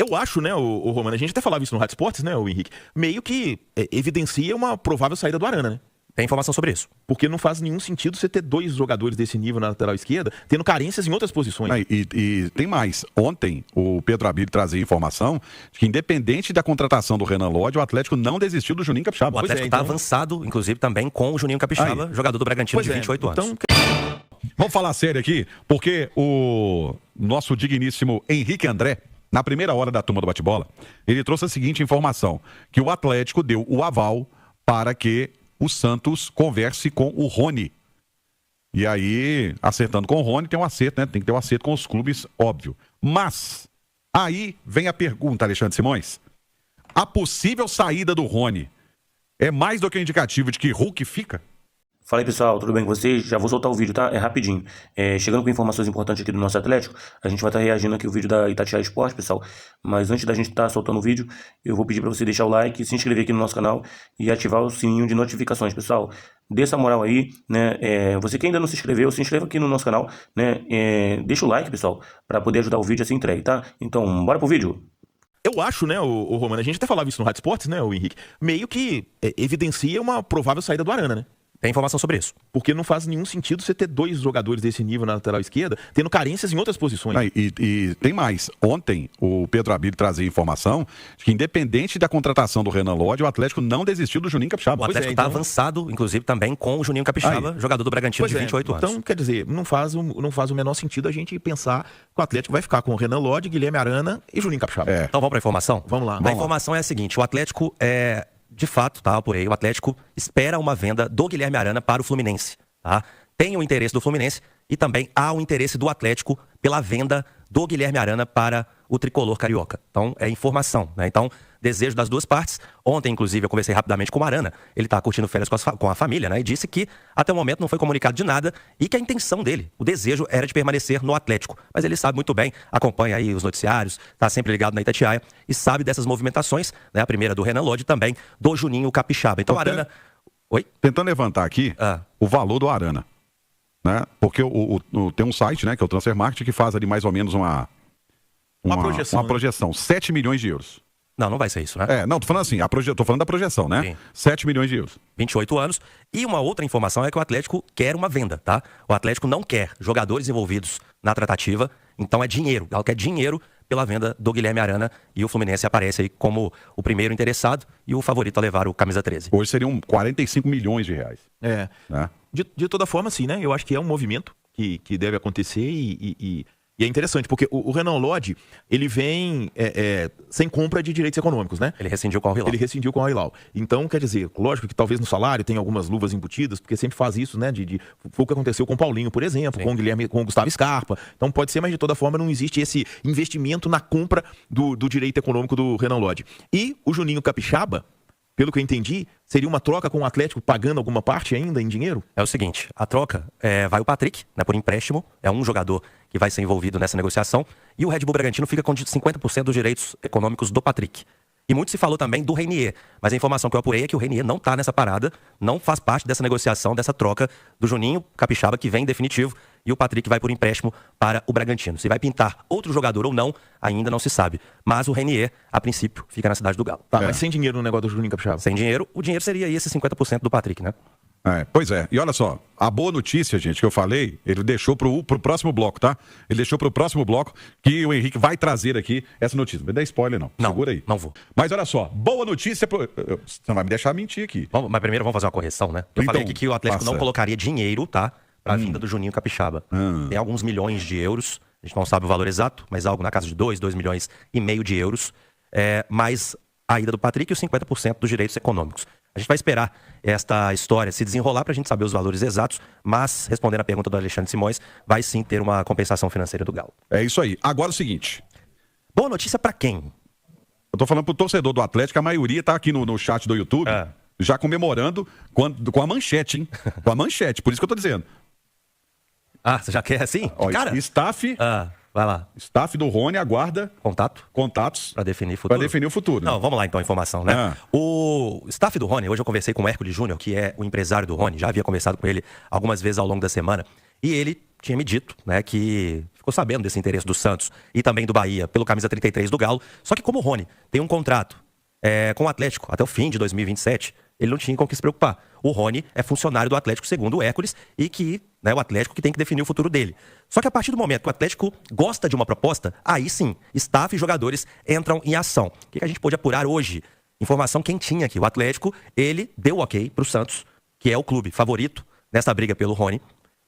Eu acho, né, o Romano, a gente até falava isso no Rádio Esportes, né, o Henrique, meio que evidencia uma provável saída do Arana, né? Tem informação sobre isso. Porque não faz nenhum sentido você ter dois jogadores desse nível na lateral esquerda, tendo carências em outras posições. E tem mais. Ontem, o Pedro Abílio trazia informação de que, independente da contratação do Renan Lodge, o Atlético não desistiu do Juninho Capixaba. O Atlético está avançado, inclusive, também com o Juninho Capixaba, jogador do Bragantino de 28 anos. Vamos falar sério aqui, porque o nosso digníssimo Henrique André, na primeira hora da turma do bate-bola, ele trouxe a seguinte informação, que o Atlético deu o aval para que o Santos converse com o Rony. E aí, acertando com o Rony, tem um acerto, né? Tem que ter um acerto com os clubes, óbvio. Mas, aí vem a pergunta, Alexandre Simões. A possível saída do Rony é mais do que um indicativo de que Hulk fica? Fala aí, pessoal, tudo bem com vocês? Já vou soltar o vídeo, tá? É rapidinho. Chegando com informações importantes aqui do nosso Atlético, a gente vai estar reagindo aqui ao vídeo da Itatiaia Esporte, pessoal. Mas antes da gente estar soltando o vídeo, eu vou pedir para você deixar o like, se inscrever aqui no nosso canal e ativar o sininho de notificações, pessoal. Dê essa moral aí, né? Você que ainda não se inscreveu, se inscreva aqui no nosso canal, né? Deixa o like, pessoal, para poder ajudar o vídeo a ser entregue, tá? Então, bora pro vídeo. Eu acho, né, o Romano, a gente até falava isso no Rádio Esportes, né, o Henrique, meio que evidencia uma provável saída do Arana, né? Tem informação sobre isso. Porque não faz nenhum sentido você ter dois jogadores desse nível na lateral esquerda, tendo carências em outras posições. E tem mais. Ontem, o Pedro Abílio trazia informação de que, independente da contratação do Renan Lodge, o Atlético não desistiu do Juninho Capixaba. O Atlético está avançado, inclusive, também com o Juninho Capixaba, jogador do Bragantino de 28 anos. Então, quer dizer, não faz o menor sentido a gente pensar que o Atlético vai ficar com o Renan Lodge, Guilherme Arana e Juninho Capixaba. Então vamos para a informação? Vamos lá. A informação é a seguinte, o Atlético de fato, tá, apurei, o Atlético espera uma venda do Guilherme Arana para o Fluminense, tá? Tem o interesse do Fluminense e também há o interesse do Atlético pela venda do Guilherme Arana para o tricolor carioca. Então, é informação, né? Então, desejo das duas partes. Ontem, inclusive, eu conversei rapidamente com o Arana. Ele está curtindo férias com a família, né? E disse que, até o momento, não foi comunicado de nada e que a intenção dele, o desejo, era de permanecer no Atlético. Mas ele sabe muito bem, acompanha aí os noticiários, está sempre ligado na Itatiaia e sabe dessas movimentações, né? A primeira do Renan Lodge e também do Juninho Capixaba. Então, Arana... Oi? Tentando levantar aqui o valor do Arana, né? Porque tem um site, né, que é o Transfer Market, que faz ali mais ou menos uma projeção. 7 milhões de euros. Não vai ser isso, né? Não, tô falando assim, tô falando da projeção, né? Sim. 7 milhões de euros. 28 anos. E uma outra informação é que o Atlético quer uma venda, tá? O Atlético não quer jogadores envolvidos na tratativa, então é dinheiro. Ela quer dinheiro pela venda do Guilherme Arana e o Fluminense aparece aí como o primeiro interessado e o favorito a levar o camisa 13. Hoje seriam 45 milhões de reais. Né? De toda forma, sim, né? Eu acho que é um movimento que deve acontecer e é interessante, porque o Renan Lodge, ele vem sem compra de direitos econômicos, né? Ele rescindiu com o Al-Hilal. Ele rescindiu com o Al-Hilal. Então, quer dizer, lógico que talvez no salário tenha algumas luvas embutidas, porque sempre faz isso, né? Foi o que aconteceu com o Paulinho, por exemplo, com o Guilherme, com o Gustavo Scarpa. Então pode ser, mas de toda forma não existe esse investimento na compra do direito econômico do Renan Lodge. E o Juninho Capixaba, pelo que eu entendi, seria uma troca com o Atlético pagando alguma parte ainda em dinheiro? É o seguinte, a troca vai o Patrick, né, por empréstimo, é um jogador que vai ser envolvido nessa negociação, e o Red Bull Bragantino fica com 50% dos direitos econômicos do Patrick. E muito se falou também do Renier, mas a informação que eu apurei é que o Renier não está nessa parada, não faz parte dessa negociação, dessa troca do Juninho Capixaba, que vem em definitivo, e o Patrick vai por empréstimo para o Bragantino. Se vai pintar outro jogador ou não, ainda não se sabe. Mas o Renier, a princípio, fica na cidade do Galo. Tá, mas sem dinheiro no negócio do Juninho Capixaba? Sem dinheiro, o dinheiro seria aí esse 50% do Patrick, né? Pois é, e olha só, a boa notícia, gente, que eu falei, ele deixou pro próximo bloco, tá? Ele deixou pro próximo bloco que o Henrique vai trazer aqui essa notícia. Não vai dar spoiler, não. Segura aí. Não vou. Mas olha só, boa notícia. Você não vai me deixar mentir aqui. Mas primeiro vamos fazer uma correção, né? Eu falei aqui que o Atlético não colocaria dinheiro, tá? Pra vinda do Juninho Capixaba. Tem alguns milhões de euros, a gente não sabe o valor exato, mas algo na casa de 2 milhões e meio de euros. Mais a ida do Patrick e os 50% dos direitos econômicos. A gente vai esperar esta história se desenrolar para a gente saber os valores exatos, mas, respondendo a pergunta do Alexandre Simões, vai sim ter uma compensação financeira do Galo. É isso aí. Agora é o seguinte. Boa notícia para quem? Eu tô falando pro torcedor do Atlético, a maioria tá aqui no chat do YouTube, já comemorando com a manchete, hein? Com a manchete, por isso que eu tô dizendo. Você já quer assim? Cara, staff... Vai lá. Staff do Rony aguarda contatos para definir o futuro. Para definir o futuro. Não, vamos lá então a informação, né? O staff do Rony, hoje eu conversei com o Hércules Júnior, que é o empresário do Rony, já havia conversado com ele algumas vezes ao longo da semana, e ele tinha me dito, né, que ficou sabendo desse interesse do Santos e também do Bahia pelo camisa 33 do Galo. Só que como o Rony tem um contrato com o Atlético até o fim de 2027, ele não tinha com o que se preocupar. O Rony é funcionário do Atlético segundo o Hércules e que o Atlético que tem que definir o futuro dele. Só que a partir do momento que o Atlético gosta de uma proposta, aí sim, staff e jogadores entram em ação. O que a gente pôde apurar hoje? Informação quentinha aqui. O Atlético, ele deu ok para o Santos, que é o clube favorito nessa briga pelo Rony,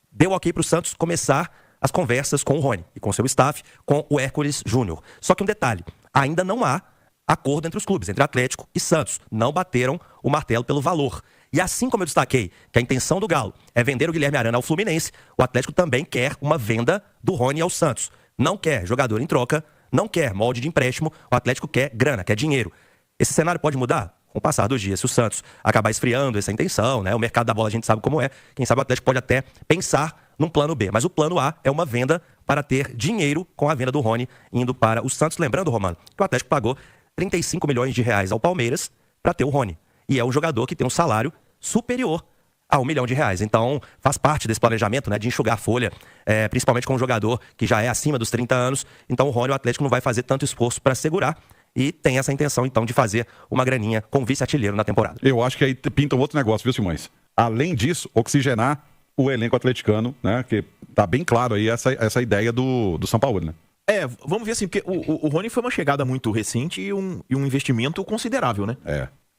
deu ok para o Santos começar as conversas com o Rony e com seu staff, com o Hércules Júnior. Só que um detalhe, ainda não há acordo entre os clubes, entre Atlético e Santos. Não bateram o martelo pelo valor. E assim como eu destaquei que a intenção do Galo é vender o Guilherme Arana ao Fluminense, o Atlético também quer uma venda do Rony ao Santos. Não quer jogador em troca, não quer molde de empréstimo, o Atlético quer grana, quer dinheiro. Esse cenário pode mudar com o passar dos dias. Se o Santos acabar esfriando essa intenção, o mercado da bola a gente sabe como é, quem sabe o Atlético pode até pensar num plano B. Mas o plano A é uma venda para ter dinheiro com a venda do Rony indo para o Santos. Lembrando, Romano, que o Atlético pagou 35 milhões de reais ao Palmeiras para ter o Rony. E é um jogador que tem um salário superior a R$1 milhão. Então, faz parte desse planejamento, de enxugar a folha, principalmente com um jogador que já é acima dos 30 anos. Então, o Rony, o Atlético não vai fazer tanto esforço para segurar e tem essa intenção, então, de fazer uma graninha com vice-artilheiro na temporada. Eu acho que aí pinta um outro negócio, viu, Simões? Além disso, oxigenar o elenco atleticano, que tá bem claro aí essa ideia do São Paulo, né? Vamos ver assim, porque o Rony foi uma chegada muito recente e um investimento considerável, né?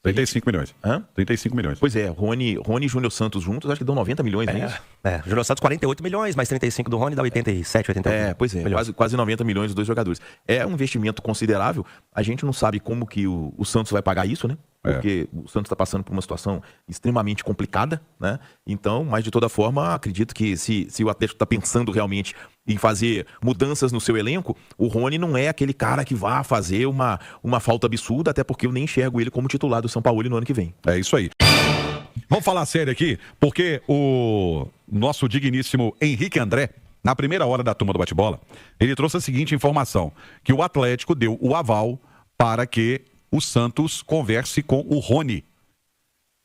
35 milhões. Hã? 35 milhões. Pois é, Rony e Júnior Santos juntos, acho que dão 90 milhões, não é isso? Júnior Santos 48 milhões, mais 35 do Rony dá 87, 88. Pois é, quase 90 milhões dos dois jogadores. É um investimento considerável, a gente não sabe como que o Santos vai pagar isso, né? Porque o Santos está passando por uma situação extremamente complicada, né? Então, mas de toda forma, acredito que se o Atlético está pensando realmente em fazer mudanças no seu elenco, o Rony não é aquele cara que vá fazer uma falta absurda, até porque eu nem enxergo ele como titular do São Paulo no ano que vem. É isso aí. Vamos falar sério aqui, porque o nosso digníssimo Henrique André, na primeira hora da turma do bate-bola, ele trouxe a seguinte informação, que o Atlético deu o aval para que o Santos converse com o Rony.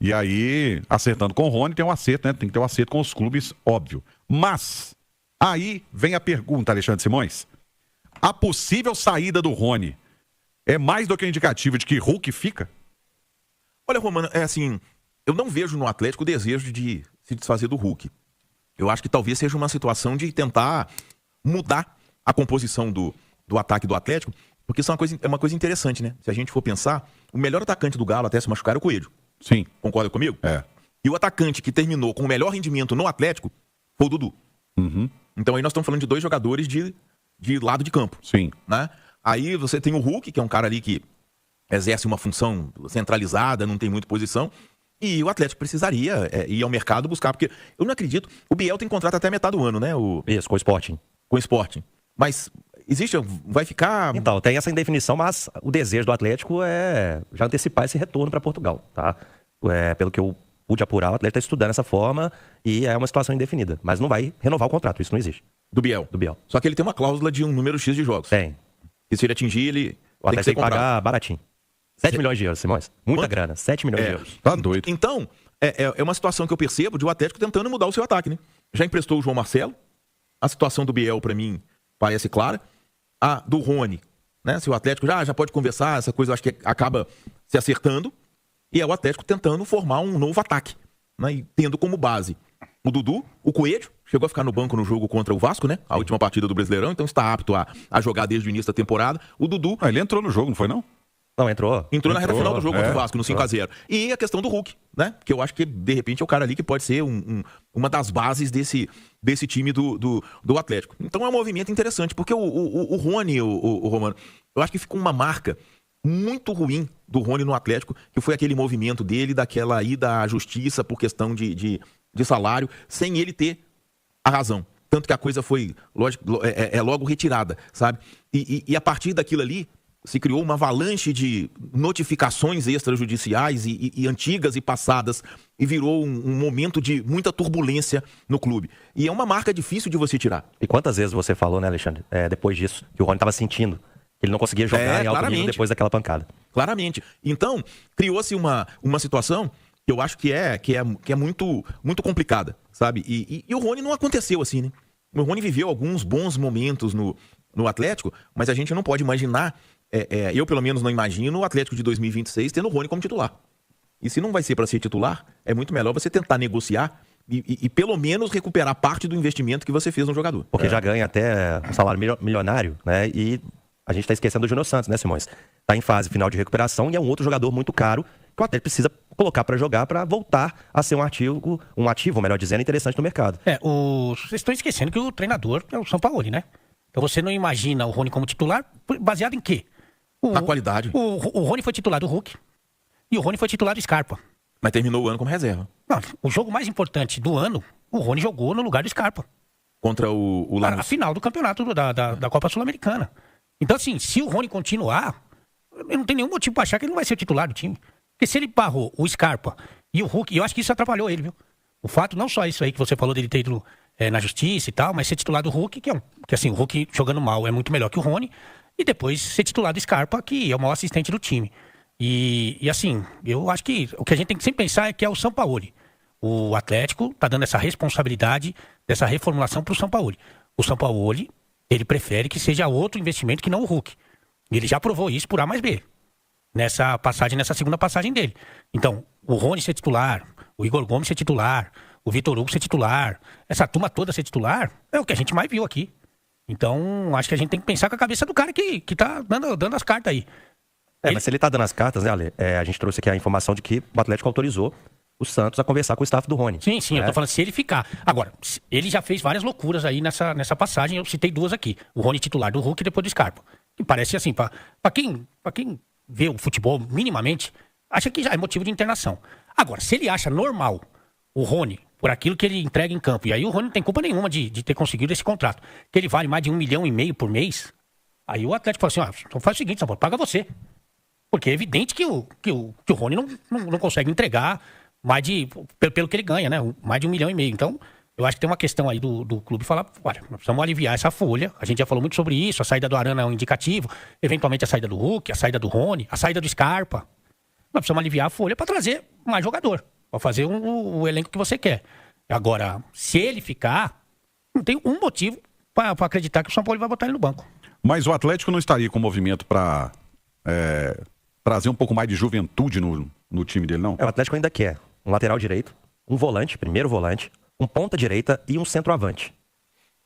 E aí, acertando com o Rony, tem um acerto, né? Tem que ter um acerto com os clubes, óbvio. Mas, aí vem a pergunta, Alexandre Simões. A possível saída do Rony é mais do que indicativo de que Hulk fica? Olha, Romano, eu não vejo no Atlético o desejo de se desfazer do Hulk. Eu acho que talvez seja uma situação de tentar mudar a composição do ataque do Atlético, porque isso é uma coisa interessante, né? Se a gente for pensar, o melhor atacante do Galo até se machucar era o Coelho. Sim. Concorda comigo? É. E o atacante que terminou com o melhor rendimento no Atlético foi o Dudu. Uhum. Então aí nós estamos falando de dois jogadores de lado de campo. Sim. Né? Aí você tem o Hulk, que é um cara ali que exerce uma função centralizada, não tem muita posição. E o Atlético precisaria ir ao mercado buscar, porque eu não acredito. O Biel tem contrato até metade do ano, né? Isso, com o Sporting. Com o Sporting. Mas vai ficar... Então, tem essa indefinição, mas o desejo do Atlético é já antecipar esse retorno para Portugal, tá? Pelo que eu pude apurar, o Atlético está estudando essa forma e é uma situação indefinida. Mas não vai renovar o contrato, isso não existe. Do Biel? Do Biel. Só que ele tem uma cláusula de um número X de jogos. Tem. E se ele atingir, ele o Atlético tem que pagar baratinho. 7 milhões de euros, Simões. Muita grana, 7 milhões de euros. Tá doido. Então, é uma situação que eu percebo de o Atlético tentando mudar o seu ataque, né? Já emprestou o João Marcelo. A situação do Biel, para mim, parece clara. A do Rony, né? Se o Atlético já pode conversar, essa coisa eu acho que acaba se acertando. E é o Atlético tentando formar um novo ataque, né? E tendo como base o Dudu, o Coelho, chegou a ficar no banco no jogo contra o Vasco, né? A última partida do Brasileirão, então está apto a jogar desde o início da temporada. O Dudu... ele entrou no jogo, não foi não? Não, entrou. Entrou na reta final do jogo contra o Vasco, no 5-0. E a questão do Hulk, né? Que eu acho que, de repente, é o cara ali que pode ser uma das bases desse time do Atlético. Então é um movimento interessante, porque o Rony, o Romano, eu acho que ficou uma marca muito ruim do Rony no Atlético, que foi aquele movimento dele, daquela ida à justiça por questão de salário, sem ele ter a razão. Tanto que a coisa foi logo retirada, sabe? E a partir daquilo ali, se criou uma avalanche de notificações extrajudiciais e antigas e passadas, e virou um momento de muita turbulência no clube. E é uma marca difícil de você tirar. E quantas vezes você falou, né, Alexandre, depois disso, que o Rony estava sentindo que ele não conseguia jogar em alto nível depois daquela pancada. Claramente. Então, criou-se uma situação que eu acho que é muito, muito complicada, sabe? E o Rony não aconteceu assim, né? O Rony viveu alguns bons momentos no Atlético, mas a gente não pode imaginar, eu pelo menos não imagino o Atlético de 2026 tendo o Rony como titular. E se não vai ser para ser titular, é muito melhor você tentar negociar e pelo menos recuperar parte do investimento que você fez no jogador. Porque já ganha até um salário milionário, né? E a gente está esquecendo do Júnior Santos, né, Simões? Está em fase final de recuperação e é um outro jogador muito caro que o Atlético precisa colocar para jogar para voltar a ser um ativo, melhor dizendo, interessante no mercado. Vocês estão esquecendo que o treinador é o Sampaoli, né? Então você não imagina o Rony como titular baseado em quê? Na qualidade. O Rony foi titular do Hulk e o Rony foi titular do Scarpa. Mas terminou o ano como reserva. Não, o jogo mais importante do ano, o Rony jogou no lugar do Scarpa. Contra o Lanús. A final do campeonato da Copa Sul-Americana. Então, assim, se o Rony continuar, eu não tenho nenhum motivo para achar que ele não vai ser titular do time. Porque se ele barrou o Scarpa e o Hulk, eu acho que isso atrapalhou ele, viu? O fato, não só isso aí que você falou dele ter ido na justiça e tal, mas ser titular do Hulk, que assim, o Hulk jogando mal é muito melhor que o Rony, e depois ser titular do Scarpa, que é o maior assistente do time. E assim, eu acho que o que a gente tem que sempre pensar é que é o Sampaoli. O Atlético tá dando essa responsabilidade dessa reformulação pro Sampaoli. O Sampaoli, ele prefere que seja outro investimento que não o Hulk. Ele já provou isso por A mais B. Nessa segunda passagem dele. Então, o Rony ser titular, o Igor Gomes ser titular, o Vitor Hugo ser titular, essa turma toda ser titular, é o que a gente mais viu aqui. Então, acho que a gente tem que pensar com a cabeça do cara que tá dando as cartas aí. Mas se ele tá dando as cartas, né, Ale? A gente trouxe aqui a informação de que o Atlético autorizou o Santos a conversar com o staff do Rony. Sim, eu tô falando se ele ficar. Agora, ele já fez várias loucuras aí nessa passagem, eu citei duas aqui. O Rony titular do Hulk e depois do Scarpa. Que parece assim, pra quem vê o futebol minimamente, acha que já é motivo de internação. Agora, se ele acha normal o Rony, por aquilo que ele entrega em campo, e aí o Rony não tem culpa nenhuma de ter conseguido esse contrato, que ele vale mais de 1,5 milhão por mês, aí o Atlético fala assim, então faz o seguinte, Sampaio, paga você. Porque é evidente que o Rony não consegue entregar pelo que ele ganha, né? Mais de 1,5 milhão. Então, eu acho que tem uma questão aí do clube falar, olha, nós precisamos aliviar essa folha. A gente já falou muito sobre isso, a saída do Arana é um indicativo, eventualmente a saída do Hulk, a saída do Rony, a saída do Scarpa. Nós precisamos aliviar a folha para trazer mais jogador, para fazer o elenco que você quer. Agora, se ele ficar, não tem um motivo para acreditar que o São Paulo vai botar ele no banco. Mas o Atlético não estaria com movimento para trazer um pouco mais de juventude no time dele, não? O Atlético ainda quer um lateral direito, um volante, primeiro volante, um ponta direita e um centroavante.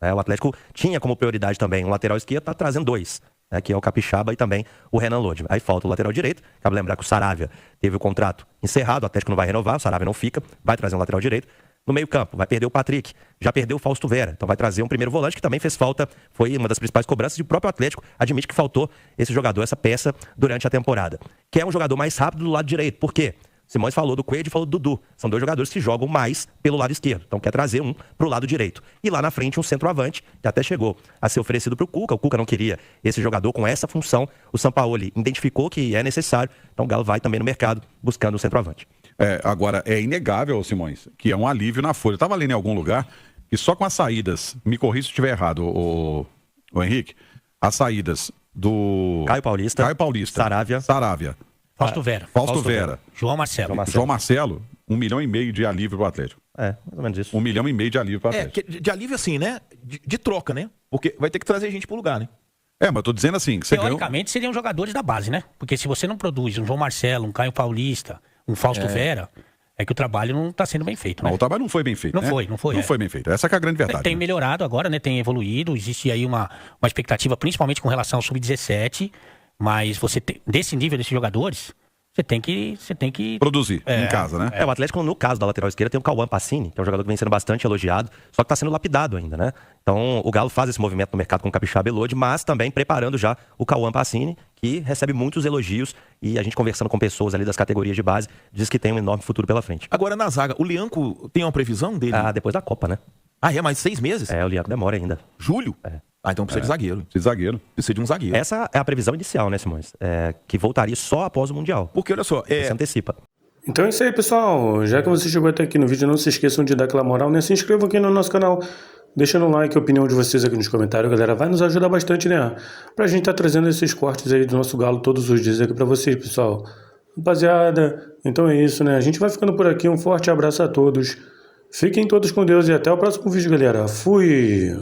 O Atlético tinha como prioridade também um lateral esquerdo, tá trazendo dois, que é o Capixaba e também o Renan Lodi. Aí falta o lateral direito, cabe lembrar que o Saravia teve o contrato encerrado, o Atlético não vai renovar, o Saravia não fica, vai trazer um lateral direito. No meio campo, vai perder o Patrick, já perdeu o Fausto Vera, então vai trazer um primeiro volante que também fez falta, foi uma das principais cobranças e o próprio Atlético admite que faltou esse jogador, essa peça durante a temporada. Que é um jogador mais rápido do lado direito, por quê? Simões falou do Coelho e falou do Dudu. São dois jogadores que jogam mais pelo lado esquerdo. Então quer trazer um pro lado direito. E lá na frente um centroavante, que até chegou a ser oferecido pro Cuca. O Cuca não queria esse jogador com essa função. O Sampaoli identificou que é necessário. Então o Galo vai também no mercado buscando o centroavante. Agora, é inegável, Simões, que é um alívio na folha. Eu estava lendo em algum lugar que só com as saídas, me corrija se estiver errado, o Henrique, as saídas do Caio Paulista, Saravia. Fausto Vera. João Marcelo. 1,5 milhão de alívio pro Atlético. Mais ou menos isso. 1,5 milhão de alívio pro Atlético. De alívio assim, né? De troca, né? Porque vai ter que trazer gente pro lugar, né? Mas eu tô dizendo assim, que você teoricamente seriam jogadores da base, né? Porque se você não produz um João Marcelo, um Caio Paulista, um Fausto Vera, é que o trabalho não está sendo bem feito, né? Não, o trabalho não foi bem feito, Não né? foi. Não foi bem feito. Essa que é a grande verdade. Tem melhorado agora, né? Tem evoluído, existe aí uma expectativa, principalmente com relação ao Sub-17, mas você desse nível desses jogadores, você tem que produzir em casa, né? O Atlético, no caso da lateral esquerda, tem o Cauã Pacini, que é um jogador que vem sendo bastante elogiado, só que está sendo lapidado ainda, né? Então, o Galo faz esse movimento no mercado com o Capixaba e Lodi, mas também preparando já o Cauã Pacini, que recebe muitos elogios e a gente conversando com pessoas ali das categorias de base, diz que tem um enorme futuro pela frente. Agora, na zaga, o Lianco tem uma previsão dele? Depois da Copa, né? Mais 6 meses? O Lianco demora ainda. Julho? Então precisa de zagueiro. Precisa de um zagueiro. Essa é a previsão inicial, né, Simões? Que voltaria só após o Mundial. Porque, olha só... Se antecipa. Então é isso aí, pessoal. Já que você chegou até aqui no vídeo, não se esqueçam de dar aquela moral, né? Se inscrevam aqui no nosso canal. Deixando um like, a opinião de vocês aqui nos comentários, galera. Vai nos ajudar bastante, né? Pra gente tá trazendo esses cortes aí do nosso Galo todos os dias aqui pra vocês, pessoal. Rapaziada, então é isso, né? A gente vai ficando por aqui. Um forte abraço a todos Fiquem todos com Deus e até o próximo vídeo, galera. Fui!